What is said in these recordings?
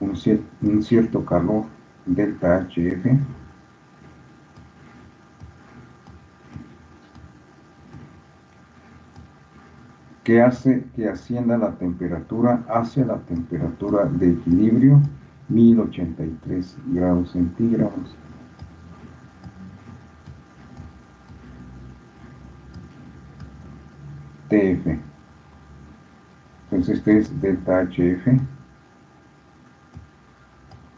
un cierto calor delta HF que hace que ascienda la temperatura hacia la temperatura de equilibrio 1083 grados centígrados. TF. Entonces este es delta HF,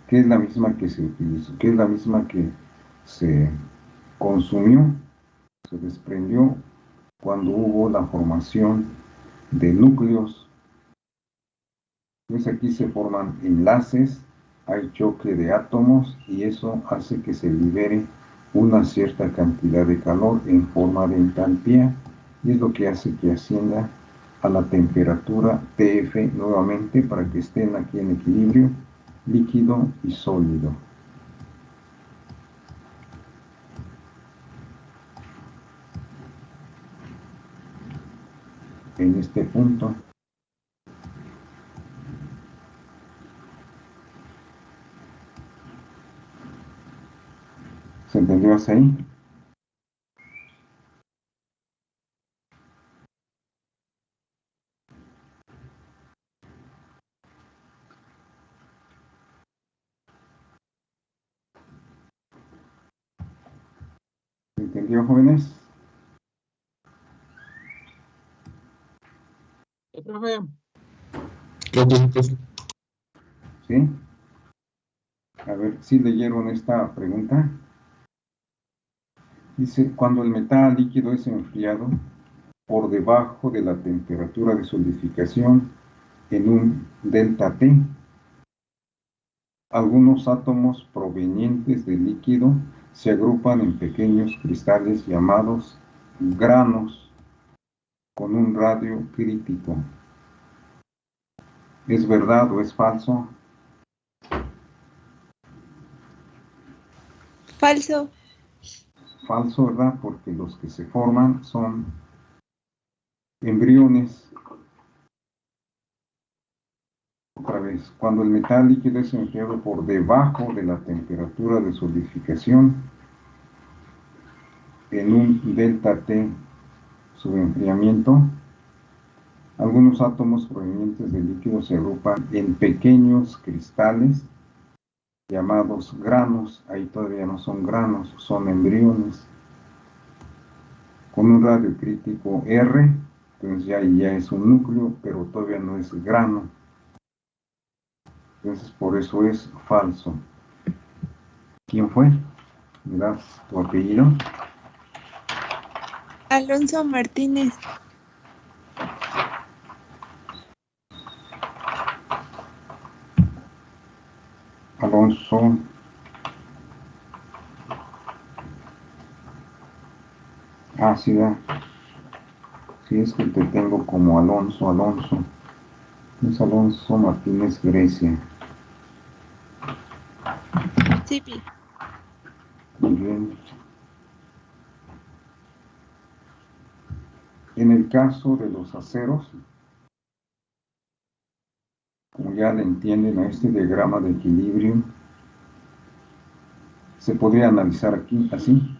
que es la misma que se utilizó, que es la misma que se consumió, se desprendió cuando hubo la formación de núcleos. Entonces aquí se forman enlaces, hay choque de átomos y eso hace que se libere una cierta cantidad de calor en forma de entalpía y es lo que hace que ascienda a la temperatura TF nuevamente para que estén aquí en equilibrio líquido y sólido. En este punto ¿se entendió hasta ahí? ¿Se entendió, jóvenes? Profe. ¿Sí? A ver, ¿sí leyeron esta pregunta? Dice, cuando el metal líquido es enfriado por debajo de la temperatura de solidificación en un delta T, algunos átomos provenientes del líquido se agrupan en pequeños cristales llamados granos con un radio crítico. ¿Es verdad o es falso? Falso. Falso, ¿verdad? Porque los que se forman son embriones. Otra vez, cuando el metal líquido es enfriado por debajo de la temperatura de solidificación en un delta T subenfriamiento, algunos átomos provenientes del líquido se agrupan en pequeños cristales llamados granos. Ahí todavía no son granos, son embriones. Con un radio crítico R, entonces ya es un núcleo, pero todavía no es grano. Entonces por eso es falso. ¿Quién fue? ¿Me das tu apellido? Alonso Martínez. Alonso. Ah, sí, sí, es que te tengo como Alonso. Es Alonso Martínez Grecia. Sí. Muy bien. En el caso de los aceros, como ya le entienden a este diagrama de equilibrio, se podría analizar aquí así.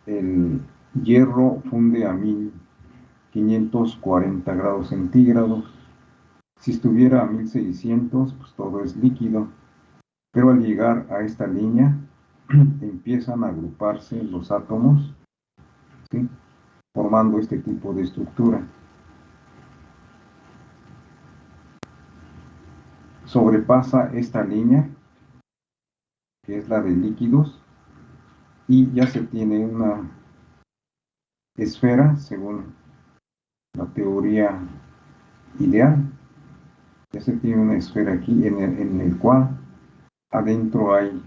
El hierro funde a 1540 grados centígrados. Si estuviera a 1600, pues todo es líquido. Pero al llegar a esta línea, empiezan a agruparse los átomos, ¿sí?, formando este tipo de estructura. Sobrepasa esta línea, que es la de líquidos, y ya se tiene una esfera, según la teoría ideal. Ya se tiene una esfera aquí en el cual adentro hay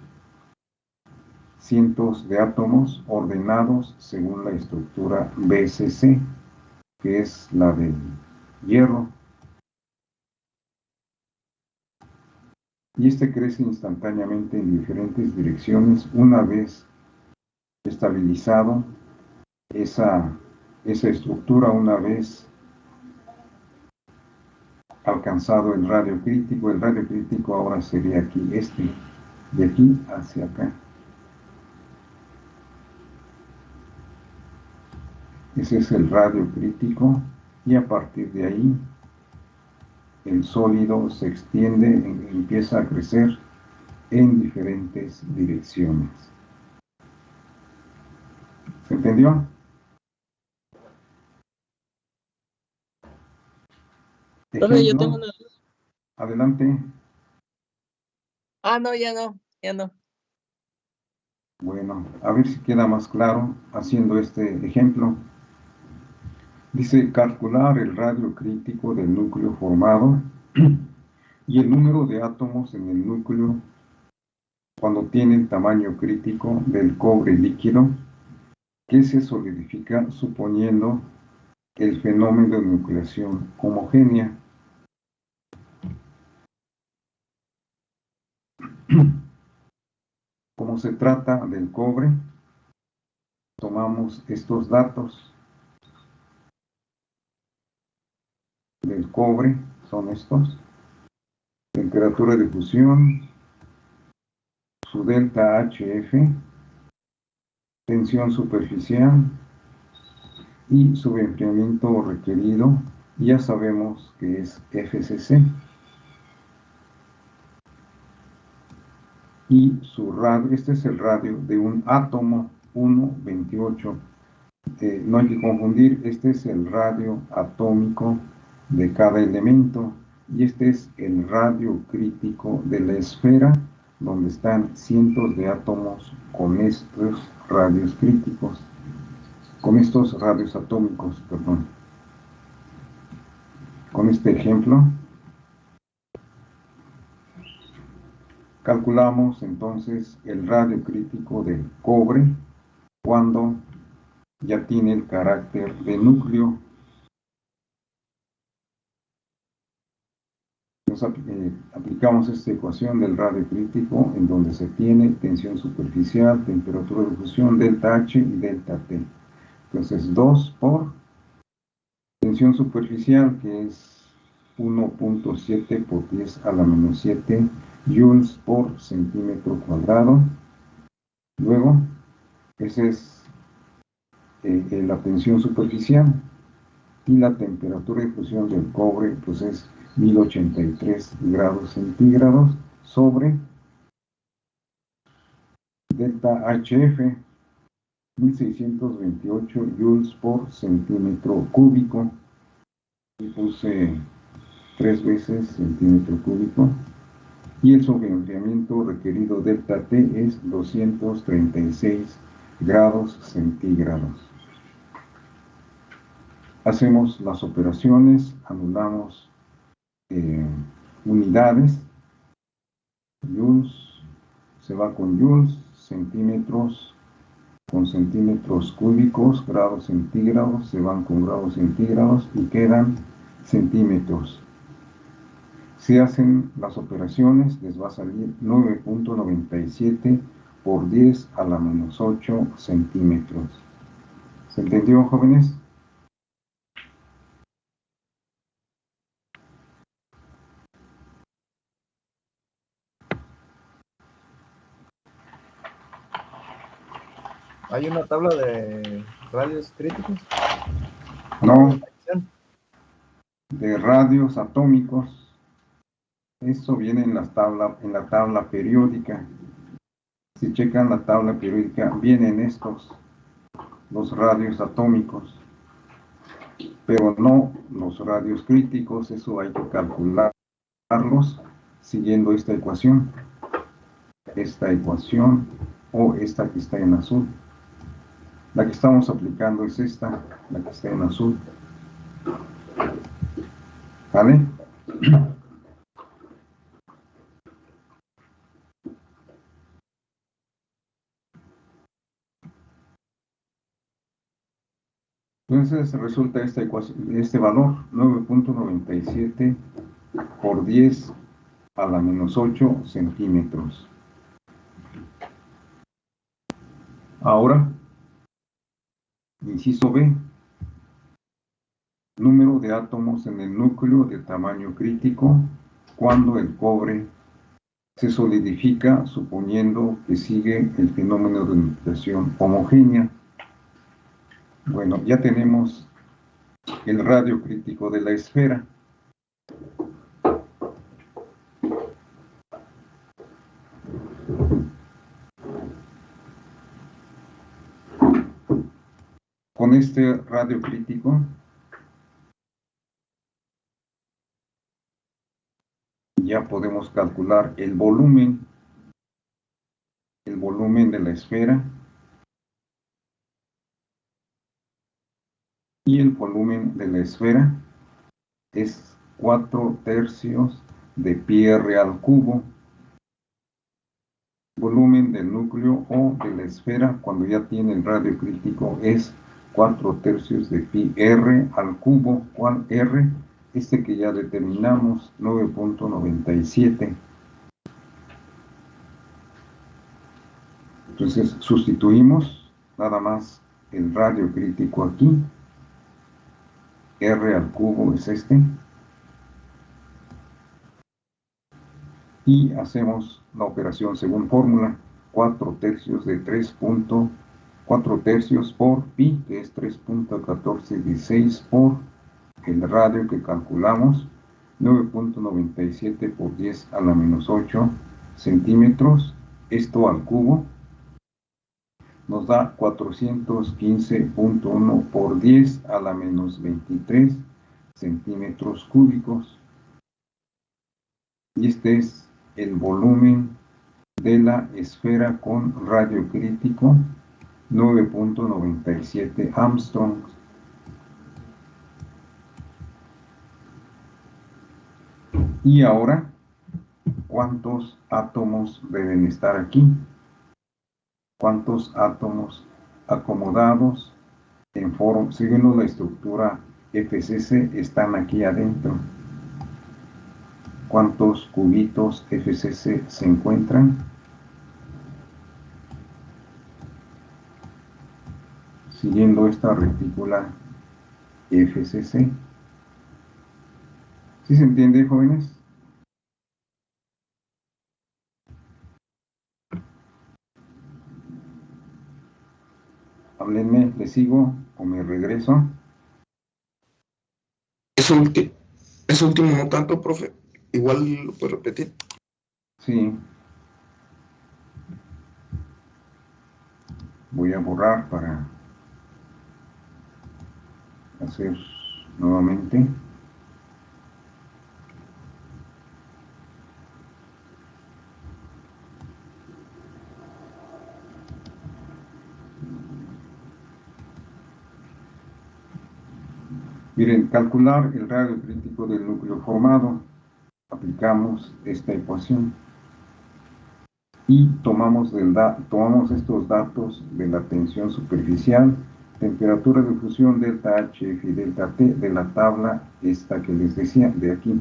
cientos de átomos ordenados según la estructura BCC, que es la del hierro. Y este crece instantáneamente en diferentes direcciones una vez estabilizado esa estructura, una vez alcanzado el radio crítico. El radio crítico ahora sería aquí, de aquí hacia acá. Ese es el radio crítico, y a partir de ahí el sólido se extiende, empieza a crecer en diferentes direcciones. ¿Se entendió? Profe, yo Ejemplo, tengo una... adelante. No, ya no. Bueno, a ver si queda más claro haciendo este ejemplo. Dice calcular el radio crítico del núcleo formado y el número de átomos en el núcleo cuando tiene el tamaño crítico del cobre líquido que se solidifica suponiendo el fenómeno de nucleación homogénea. Como se trata del cobre, tomamos estos datos del cobre, son estos: temperatura de fusión, su delta HF, tensión superficial y su enfriamiento requerido. Ya sabemos que es FCC. Y su radio, este es el radio de un átomo 1,28. No hay que confundir, este es el radio atómico de cada elemento, y este es el radio crítico de la esfera, donde están cientos de átomos con estos radios críticos, con estos radios atómicos, perdón. Con este ejemplo, calculamos entonces el radio crítico del cobre cuando ya tiene el carácter de núcleo. Aplicamos esta ecuación del radio crítico, en donde se tiene tensión superficial, temperatura de fusión, delta H y delta T. Entonces 2 por tensión superficial, que es 1.7 por 10 a la menos 7 joules por centímetro cuadrado. Luego, esa es la tensión superficial, y la temperatura de fusión del cobre pues es 1083 grados centígrados sobre delta HF, 1628 joules por centímetro cúbico, y puse 3 veces centímetro cúbico, y el sobreenfriamiento requerido delta T es 236 grados centígrados. Hacemos las operaciones, anulamos unidades, joules se va con joules, centímetros con centímetros cúbicos, grados centígrados se van con grados centígrados y quedan centímetros. Si hacen las operaciones, les va a salir 9.97 por 10 a la menos 8 centímetros. ¿Se entendió, jóvenes? ¿Hay una tabla de radios críticos? No, de radios atómicos. Eso viene en la tabla periódica. Si checan la tabla periódica, vienen estos, los radios atómicos, pero no los radios críticos. Eso hay que calcularlos siguiendo esta ecuación. Esta ecuación, o esta que está en azul. La que estamos aplicando es esta, la que está en azul. ¿Vale? Entonces resulta esta ecuación, este valor, 9.97 por 10 a la menos 8 centímetros. Ahora, inciso B, número de átomos en el núcleo de tamaño crítico cuando el cobre se solidifica suponiendo que sigue el fenómeno de nucleación homogénea. Bueno, ya tenemos el radio crítico de la esfera. Con este radio crítico ya podemos calcular el volumen de la esfera y el volumen de la esfera es 4/3 de pi r al cubo. Volumen del núcleo o de la esfera cuando ya tiene el radio crítico es 4/3 de pi r al cubo. ¿Cuál r? Este que ya determinamos, 9.97. Entonces sustituimos nada más el radio crítico aquí. R al cubo es este. Y hacemos la operación según fórmula. 4/3 de 4/3 por pi, que es 3.1416 por el radio que calculamos, 9.97 por 10 a la menos 8 centímetros. Esto al cubo nos da 415.1 por 10 a la menos 23 centímetros cúbicos. Y este es el volumen de la esfera con radio crítico, 9.97 Armstrongs. Y ahora, ¿cuántos átomos deben estar aquí? ¿Cuántos átomos acomodados en forma, siguiendo la estructura FCC, están aquí adentro? ¿Cuántos cubitos FCC se encuentran? Siguiendo esta retícula FCC. ¿Sí se entiende, jóvenes? Háblenme, ¿le sigo o me regreso? Eso último no tanto, profe. Igual lo puedo repetir. Sí. Voy a borrar para hacer nuevamente. Miren, calcular el radio crítico del núcleo formado. Aplicamos esta ecuación y tomamos estos datos de la tensión superficial, temperatura de fusión delta H, F y delta T de la tabla esta que les decía de aquí,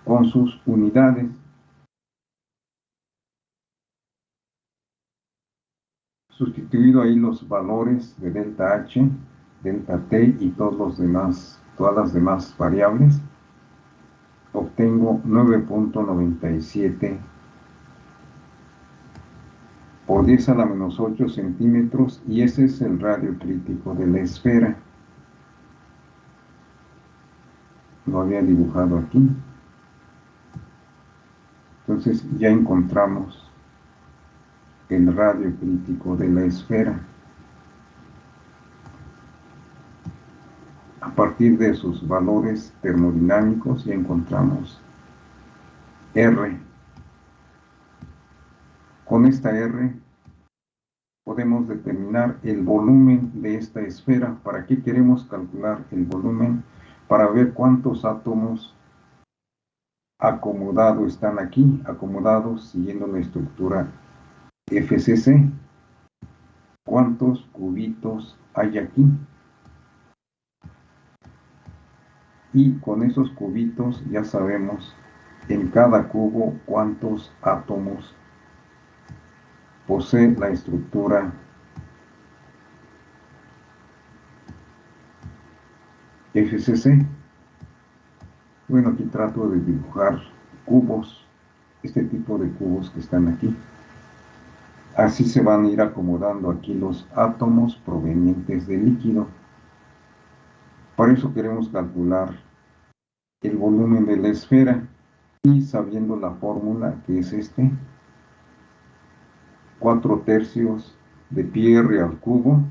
con sus unidades. Sustituido ahí los valores de delta H, delta T y todas las demás variables, obtengo 9.97 por 10 a la menos 8 centímetros, y ese es el radio crítico de la esfera. Lo había dibujado aquí. Entonces ya encontramos el radio crítico de la esfera. A partir de sus valores termodinámicos ya encontramos R. Con esta R podemos determinar el volumen de esta esfera. ¿Para qué queremos calcular el volumen? Para ver cuántos átomos acomodados están aquí, acomodados siguiendo la estructura FCC. ¿Cuántos cubitos hay aquí? Y con esos cubitos ya sabemos en cada cubo cuántos átomos posee la estructura FCC. Bueno, aquí trato de dibujar cubos, este tipo de cubos que están aquí. Así se van a ir acomodando aquí los átomos provenientes del líquido. Por eso queremos calcular el volumen de la esfera y sabiendo la fórmula que es 4/3 de πr al cubo,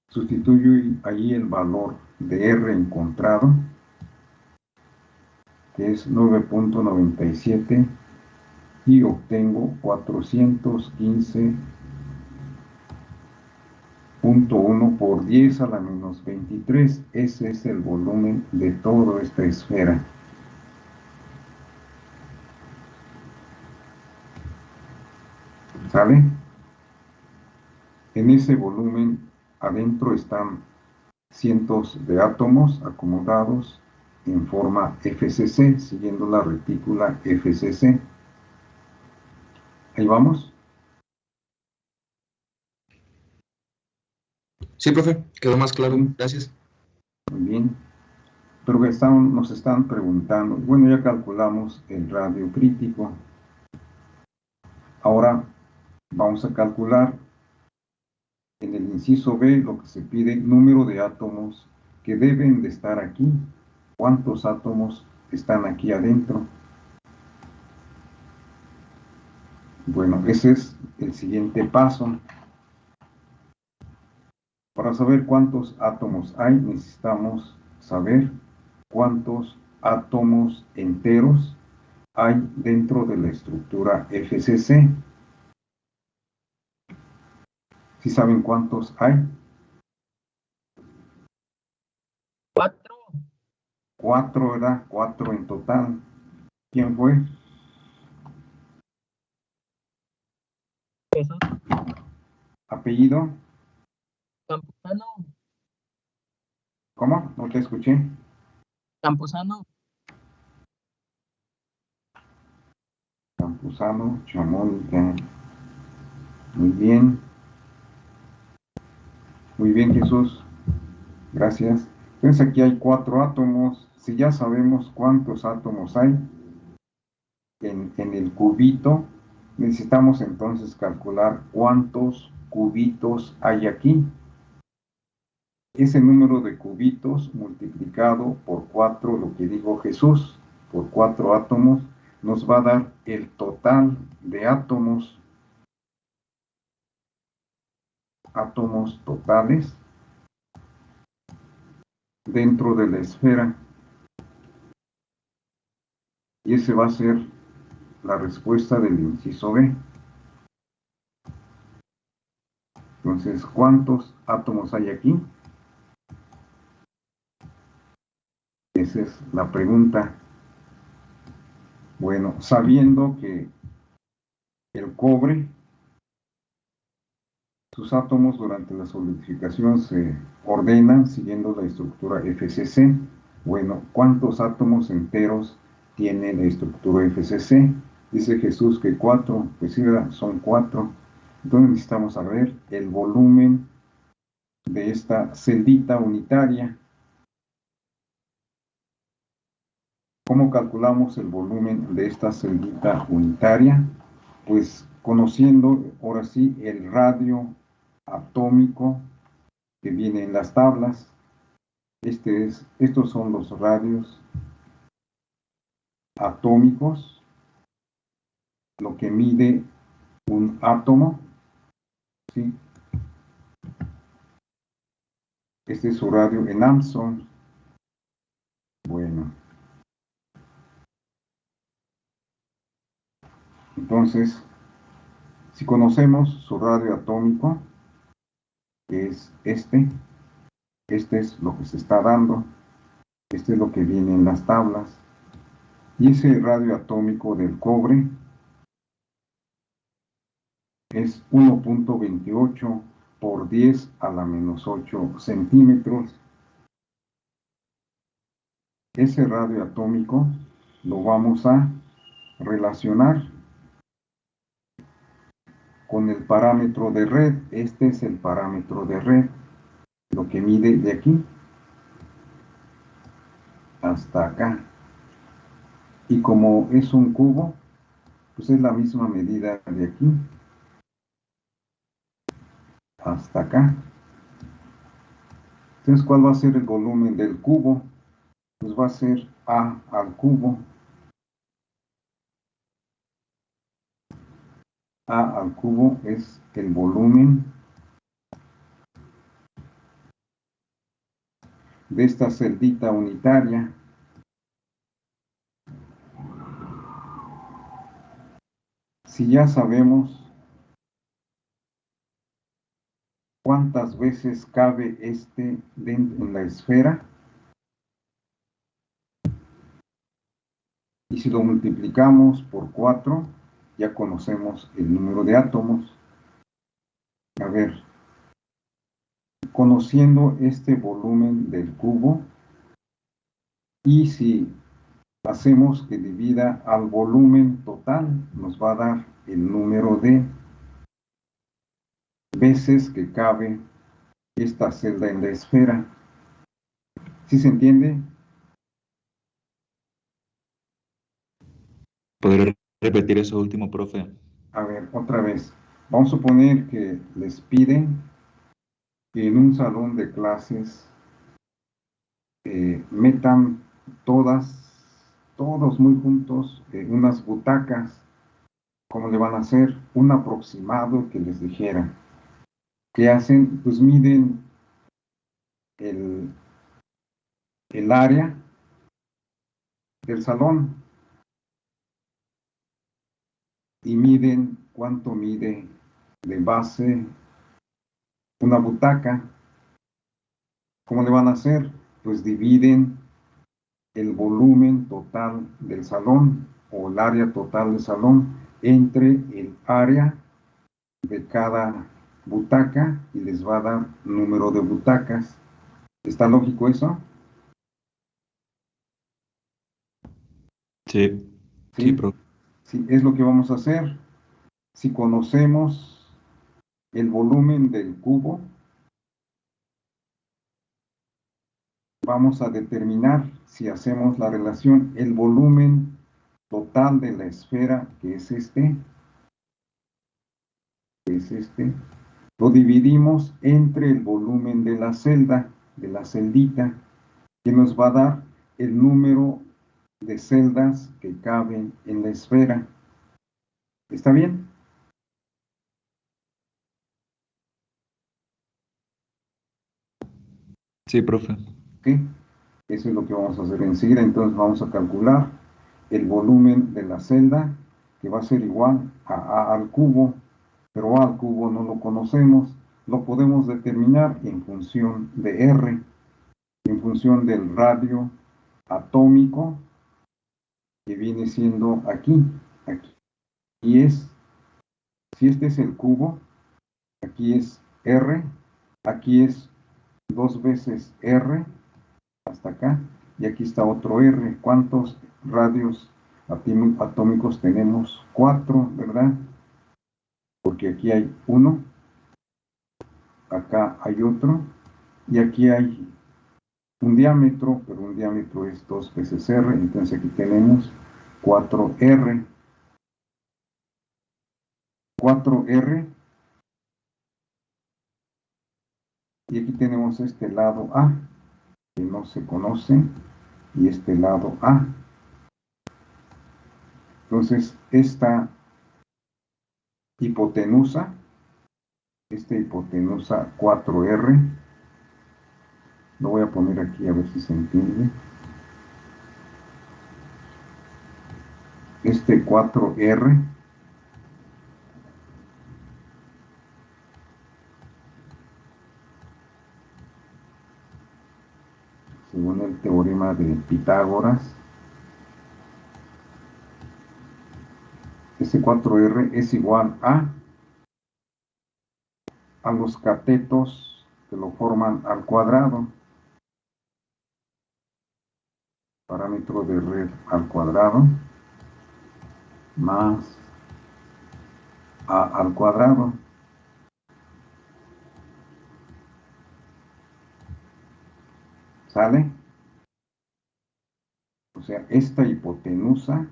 sustituyo allí el valor de R encontrado, que es 9.97, y obtengo 415.1 por 10 a la menos 23. Ese es el volumen de toda esta esfera. ¿Sale? En ese volumen adentro están cientos de átomos acomodados en forma FCC, siguiendo la retícula FCC. Ahí vamos. Sí, profe, quedó más claro. Gracias. Muy bien. Pero nos están preguntando, bueno, ya calculamos el radio crítico. Ahora vamos a calcular en el inciso B lo que se pide, número de átomos que deben de estar aquí. ¿Cuántos átomos están aquí adentro? Bueno, ese es el siguiente paso. Para saber cuántos átomos hay, necesitamos saber cuántos átomos enteros hay dentro de la estructura FCC. ¿Sí saben cuántos hay? 4. 4, ¿verdad? 4 en total. ¿Quién fue? Jesús ¿Apellido? Campuzano. ¿Cómo? No te escuché. Campuzano. Campuzano, Chamónica. Muy bien. Muy bien, Jesús. Gracias. Entonces aquí hay 4 átomos. Si ya sabemos cuántos átomos hay en el cubito, necesitamos entonces calcular cuántos cubitos hay aquí. Ese número de cubitos multiplicado por 4, lo que dijo Jesús, por 4 átomos, nos va a dar el total de átomos totales dentro de la esfera. Y ese va a ser la respuesta del inciso B. Entonces, ¿cuántos átomos hay aquí? Esa es la pregunta. Bueno, sabiendo que el cobre, sus átomos durante la solidificación se ordenan siguiendo la estructura FCC. Bueno, ¿cuántos átomos enteros tiene la estructura FCC? Dice Jesús que 4, pues sí, son 4. Entonces necesitamos saber el volumen de esta celdita unitaria. ¿Cómo calculamos el volumen de esta celdita unitaria? Pues conociendo ahora sí el radio atómico que viene en las tablas. Estos son los radios atómicos, lo que mide un átomo, ¿sí? Este es su radio en Armstrong. Bueno. Entonces, si conocemos su radio atómico, que es este es lo que se está dando, este es lo que viene en las tablas, y ese radio atómico del cobre es 1.28 por 10 a la menos 8 centímetros. Ese radio atómico lo vamos a relacionar con el parámetro de red. Este es el parámetro de red, lo que mide de aquí. hasta acá. Y como es un cubo, pues es la misma medida de aquí hasta acá. Entonces, ¿cuál va a ser el volumen del cubo? Pues va a ser A al cubo. A al cubo es el volumen de esta celdita unitaria. Si ya sabemos cuántas veces cabe este dentro en la esfera, y si lo multiplicamos por 4, ya conocemos el número de átomos. A ver, conociendo este volumen del cubo, y si hacemos que divida al volumen total, nos va a dar el número de veces que cabe esta celda en la esfera. ¿Sí se entiende? ¿Podría repetir eso último, profe? A ver, otra vez. Vamos a suponer que les piden que en un salón de clases metan todos muy juntos, unas butacas. ¿Cómo le van a hacer? Un aproximado que les dijera. ¿Qué hacen? Pues miden el área del salón y miden cuánto mide de base una butaca. ¿Cómo le van a hacer? Pues dividen el volumen total del salón o el área total del salón entre el área de cada butaca y les va a dar número de butacas. ¿Está lógico eso? Sí, sí, Sí, profe. sí, es lo que vamos a hacer. Si conocemos el volumen del cubo, vamos a determinar, si hacemos la relación, el volumen total de la esfera, que es este, lo dividimos entre el volumen de la celda, de la celdita, que nos va a dar el número de celdas que caben en la esfera. ¿Está bien? Sí, profe. ¿Sí? Eso es lo que vamos a hacer enseguida. Entonces vamos a calcular el volumen de la celda, que va a ser igual a al cubo, pero A al cubo no lo conocemos. Lo podemos determinar en función de R, en función del radio atómico, que viene siendo aquí. Y es, si este es el cubo, aquí es R, aquí es 2 veces R, hasta acá, y aquí está otro R. ¿Cuántos radios atómicos tenemos? 4, ¿verdad? Porque aquí hay uno, acá hay otro, y aquí hay un diámetro, pero un diámetro es 2 veces R, entonces aquí tenemos 4R. 4R, y aquí tenemos este lado A, que no se conoce, y este lado A. Entonces, esta hipotenusa 4R, lo voy a poner aquí a ver si se entiende. Este 4R según el teorema de Pitágoras, ese 4R es igual a los catetos que lo forman al cuadrado, parámetro de red al cuadrado, más A al cuadrado. ¿Sale? sea, esta hipotenusa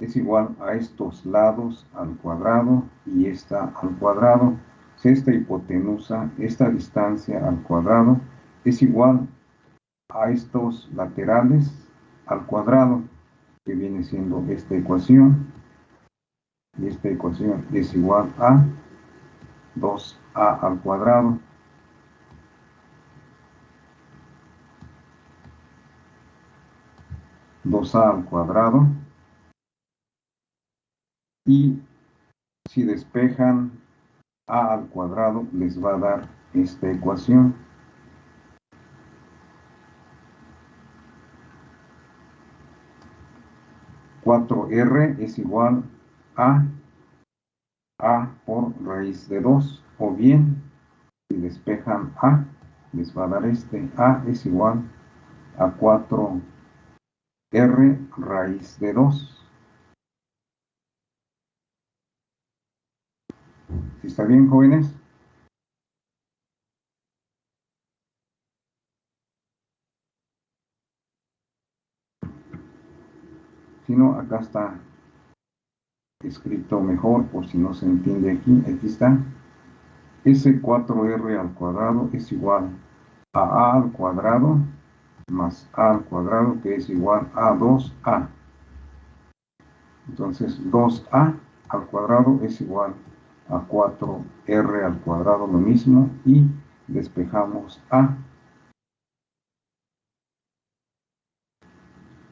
es igual a estos lados al cuadrado y esta al cuadrado. O sea, esta hipotenusa, esta distancia al cuadrado, es igual a estos laterales al cuadrado, que viene siendo esta ecuación. Y esta ecuación es igual a 2a al cuadrado. Y si despejan a al cuadrado, les va a dar esta ecuación. (4r) es igual a por raíz de 2, o bien, si despejan a, les va a dar a es igual a 4r raíz de 2. ¿Sí está bien, jóvenes? Si no, acá está escrito mejor, por si no se entiende aquí. Aquí está. Ese 4r al cuadrado es igual a al cuadrado más a al cuadrado, que es igual a 2a. Entonces 2a al cuadrado es igual a 4r al cuadrado, lo mismo, y despejamos a,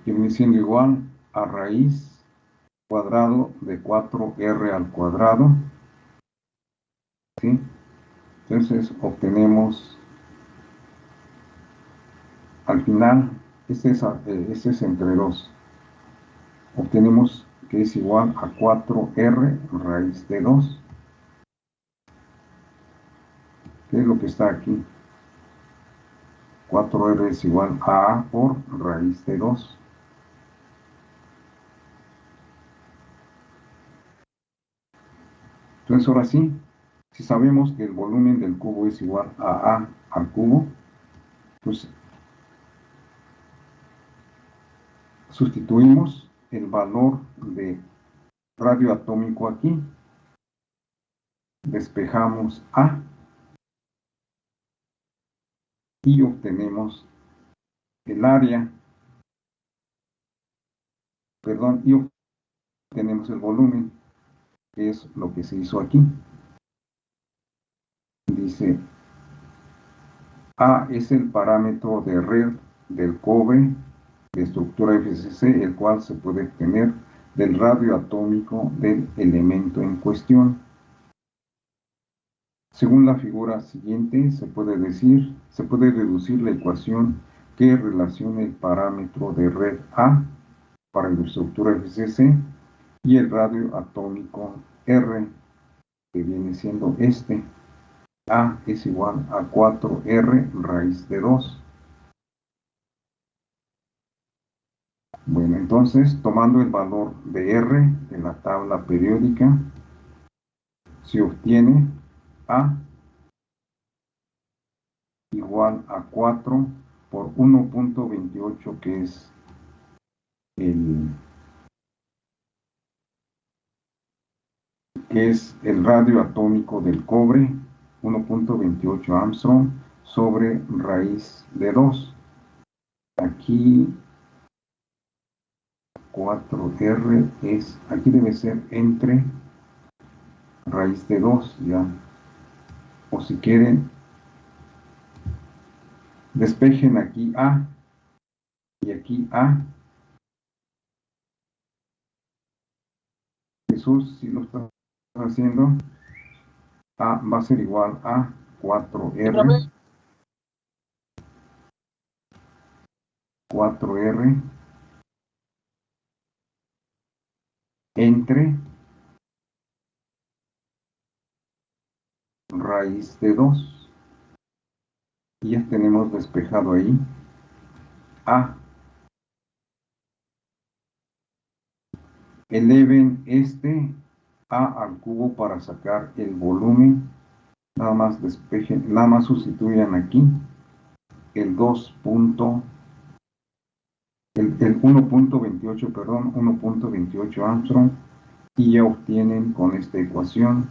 que viene siendo igual a raíz cuadrado de 4r al cuadrado, ¿sí? Entonces obtenemos al final, este es entre 2, obtenemos que es igual a 4r raíz de 2, que es lo que está aquí. 4r es igual a por raíz de 2. Entonces ahora sí, si sabemos que el volumen del cubo es igual a al cubo, pues sustituimos el valor de radio atómico aquí, despejamos a y obtenemos el área, perdón, y obtenemos el volumen, que es lo que se hizo aquí. Dice, A es el parámetro de red del cobre de estructura FCC, el cual se puede obtener del radio atómico del elemento en cuestión. Según la figura siguiente, se puede deducir la ecuación que relaciona el parámetro de red A para la estructura FCC y el radio atómico R, que viene siendo este. A es igual a 4r raíz de 2. Bueno, entonces, tomando el valor de R de la tabla periódica, se obtiene A igual a 4 por 1.28, que es el radio atómico del cobre, 1.28 Armstrong sobre raíz de 2. Aquí 4R aquí debe ser entre raíz de 2, ya. O si quieren, despejen aquí A y aquí A. Jesús, si lo estás haciendo, A va a ser igual a 4R. 4R entre raíz de 2. Y ya tenemos despejado ahí A. Eleven A al cubo para sacar el volumen. Nada más despejen, nada más sustituyan aquí el 2.r el 1.28, perdón, 1.28 Armstrong, y ya obtienen con esta ecuación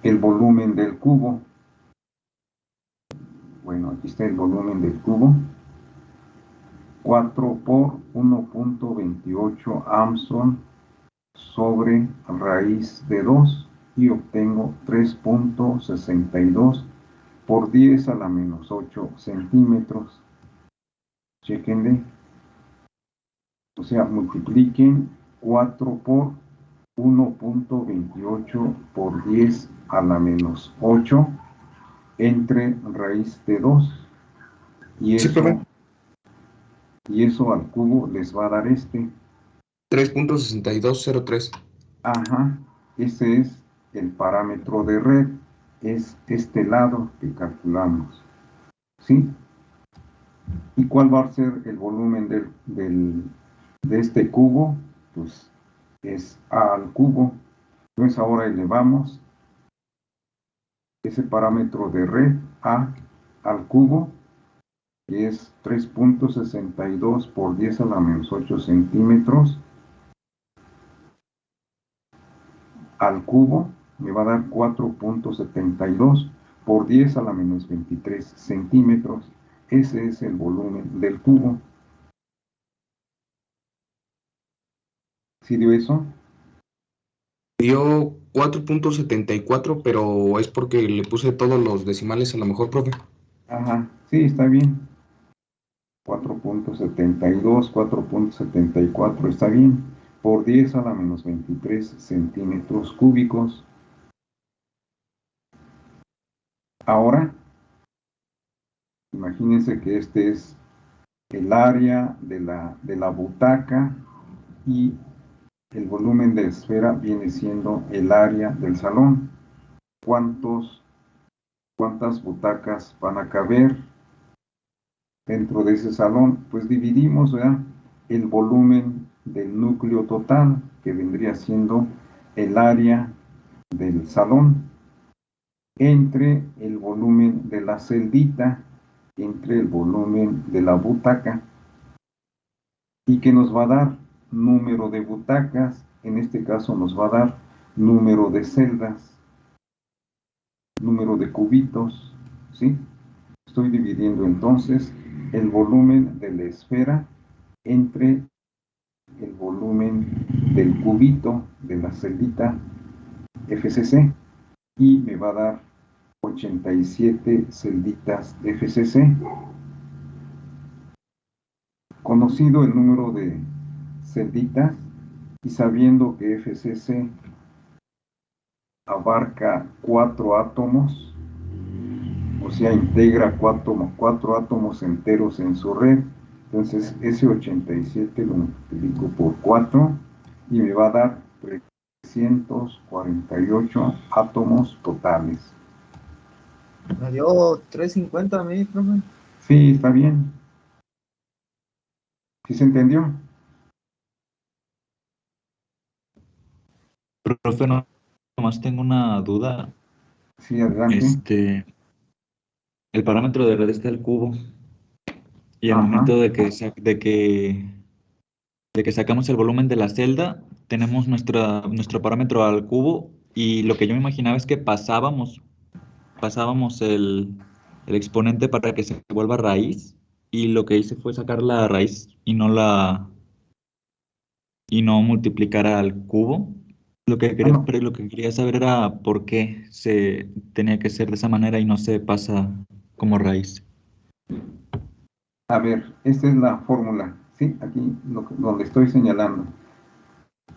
el volumen del cubo. Bueno, aquí está el volumen del cubo. 4 por 1.28 Armstrong sobre raíz de 2 y obtengo 3.62 por 10 a la menos 8 centímetros. Chequenle. O sea, multipliquen 4 por 1.28 por 10 a la menos 8 entre raíz de 2 y Sí, profe. eso al cubo les va a dar 3.6203. Ajá, ese es el parámetro de red, es este lado que calculamos, ¿sí? ¿Y cuál va a ser el volumen de este cubo? Pues es A al cubo. Entonces ahora elevamos ese parámetro de red A al cubo, que es 3.62 por 10 a la menos 8 centímetros, al cubo, me va a dar 4.72 por 10 a la menos 23 centímetros. Ese es el volumen del cubo. ¿Sí dio eso? Dio 4.74, pero es porque le puse todos los decimales a lo mejor, profe. Ajá, sí, está bien. 4.72, 4.74, está bien. Por 10 a la menos 23 centímetros cúbicos. Ahora, imagínense que este es el área de la butaca y el volumen de esfera viene siendo el área del salón. ¿Cuántas butacas van a caber dentro de ese salón? Pues dividimos, ¿verdad?, el volumen del núcleo total, que vendría siendo el área del salón, entre el volumen de la celdita, entre el volumen de la butaca, y que nos va a dar número de butacas, en este caso nos va a dar número de celdas, número de cubitos, ¿sí? Estoy dividiendo entonces el volumen de la esfera entre el volumen del cubito de la celdita FCC y me va a dar 87 celditas FCC. Conocido el número de celditas y sabiendo que FCC abarca 4 átomos, o sea, integra 4 átomos enteros en su red, entonces ese 87 lo multiplico por 4 y me va a dar 348 átomos totales. Me dio 350 a mí, profe. Sí, está bien. ¿Sí se entendió? Profe, nomás tengo una duda. Sí, adelante. El parámetro de red está el cubo. Y al Ajá. momento de que sacamos el volumen de la celda, tenemos nuestro parámetro al cubo. Y lo que yo me imaginaba es que pasábamos el exponente para que se vuelva raíz. Y lo que hice fue sacar la raíz y no multiplicar al cubo. No. Pero lo que quería saber era por qué se tenía que ser de esa manera y no se pasa como raíz. A ver, esta es la fórmula, ¿sí? Aquí donde estoy señalando.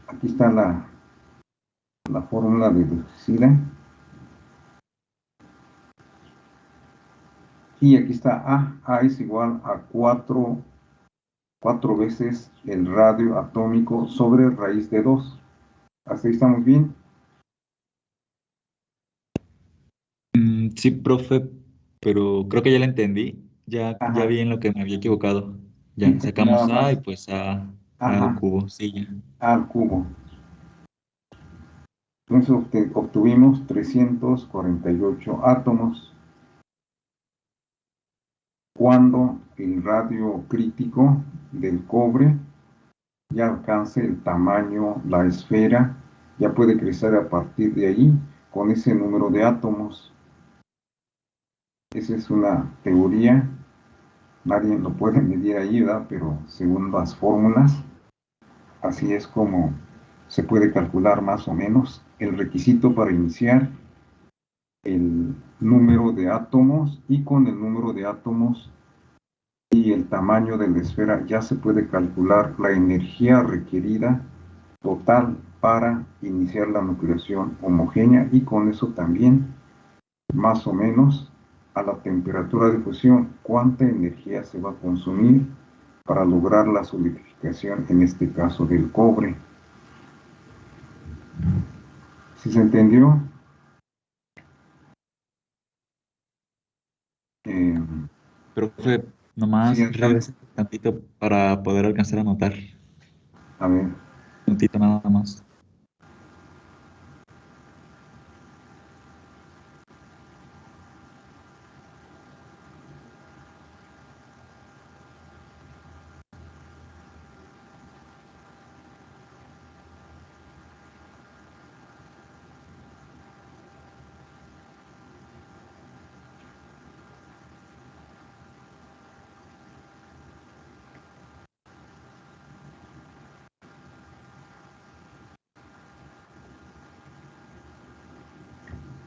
Aquí está la fórmula deducida. Y aquí está A. A es igual a 4 veces el radio atómico sobre raíz de 2. ¿Hasta ahí estamos bien? Sí, profe, pero creo que ya la entendí. Ya Ajá. vi en lo que me había equivocado. Sí, Ya, aquí nada sacamos A y más. pues A al Ajá. cubo. Sí, ya. A al cubo. Entonces obtuvimos 348 átomos. cuando el radio crítico del cobre ya alcance el tamaño, la esfera, ya puede crecer a partir de ahí con ese número de átomos. Esa es una teoría, nadie lo puede medir ahí, ¿verdad? Pero según las fórmulas, así es como se puede calcular más o menos el requisito para iniciar el número de átomos, y con el número de átomos y el tamaño de la esfera ya se puede calcular la energía requerida total para iniciar la nucleación homogénea, y con eso también más o menos a la temperatura de fusión cuánta energía se va a consumir para lograr la solidificación, en este caso del cobre. ¿Sí se entendió? Profe, nomás Sí, regresa un tantito para poder alcanzar a anotar. a ver. Un tantito nada más.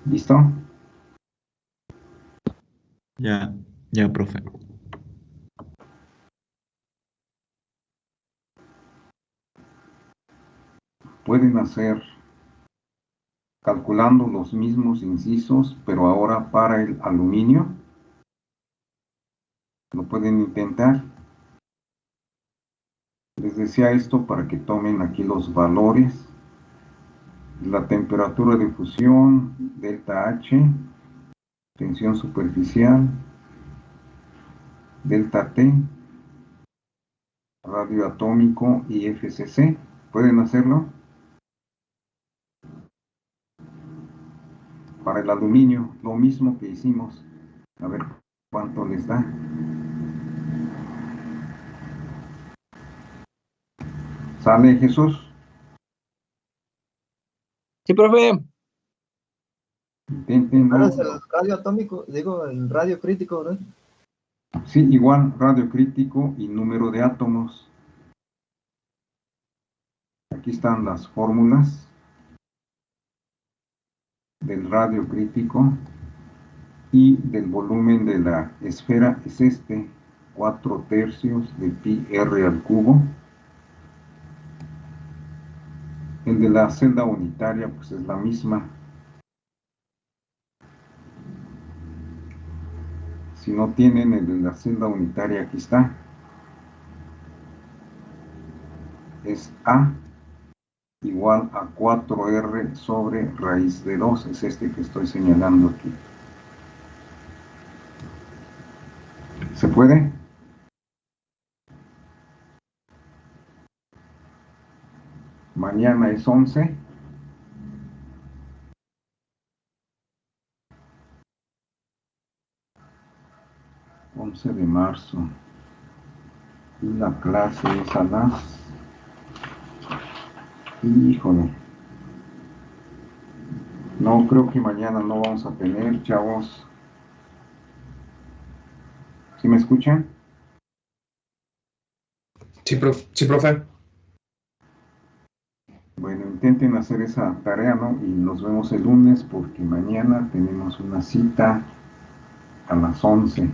¿Listo? Ya, profe. Pueden hacer calculando los mismos incisos, pero ahora para el aluminio. Lo pueden intentar. Les decía esto para que tomen aquí los valores. La temperatura de fusión, delta H, tensión superficial, delta T, radio atómico y FCC. ¿Pueden hacerlo? Para el aluminio, lo mismo que hicimos. A ver cuánto les da. ¿Sale, Jesús? Sí, profe. Intenten, Ahora ¿no? es el radio atómico, digo, el radio crítico, ¿verdad? Sí, igual radio crítico y número de átomos. Aquí están las fórmulas del radio crítico, y del volumen de la esfera es 4/3 de pi r al cubo. El de la celda unitaria pues es la misma. Si no tienen el de la celda unitaria, aquí está. Es A igual a 4R sobre raíz de 2. Es este que estoy señalando aquí. ¿Se puede? Mañana es 11. De marzo. Y la clase es a las... Híjole. No, creo que mañana no vamos a tener, chavos. ¿Sí me escuchan? Sí, profe. Bueno, intenten hacer esa tarea, ¿no? Y nos vemos el lunes, porque mañana tenemos una cita a las 11.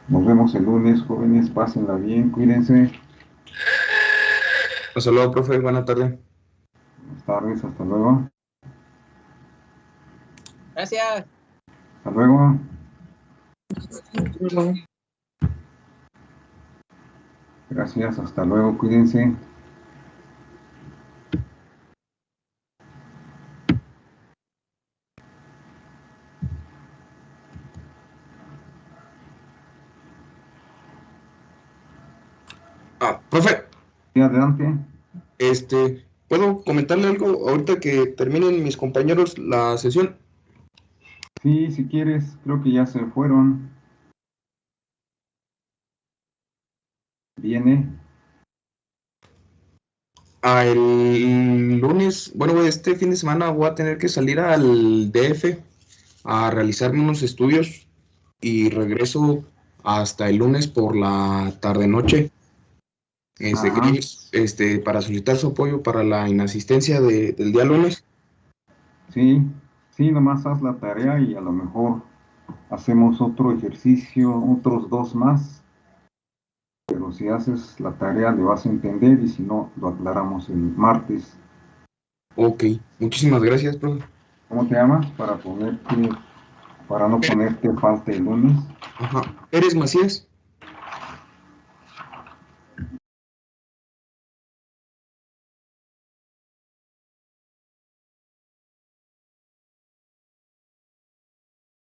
Nos vemos el lunes, jóvenes, pásenla bien, cuídense. Hasta luego, profe. Buena tarde. Buenas tardes, hasta luego. Gracias. Hasta luego. Gracias, hasta luego, cuídense. Profe, Sí, adelante. ¿puedo comentarle algo ahorita que terminen mis compañeros la sesión? Sí, si quieres, creo que ya se fueron. viene. El lunes, bueno, este fin de semana voy a tener que salir al DF a realizarme unos estudios y regreso hasta el lunes por la tarde-noche. Ajá. Quería, para solicitar su apoyo para la inasistencia del día lunes. Sí, sí, nomás haz la tarea y a lo mejor hacemos otro ejercicio, otros 2 más. Pero si haces la tarea le vas a entender y si no, lo aclaramos el martes. Ok, muchísimas gracias, profe. ¿Cómo te llamas? Para no ponerte falta el lunes. Ajá. ¿Eres Macías?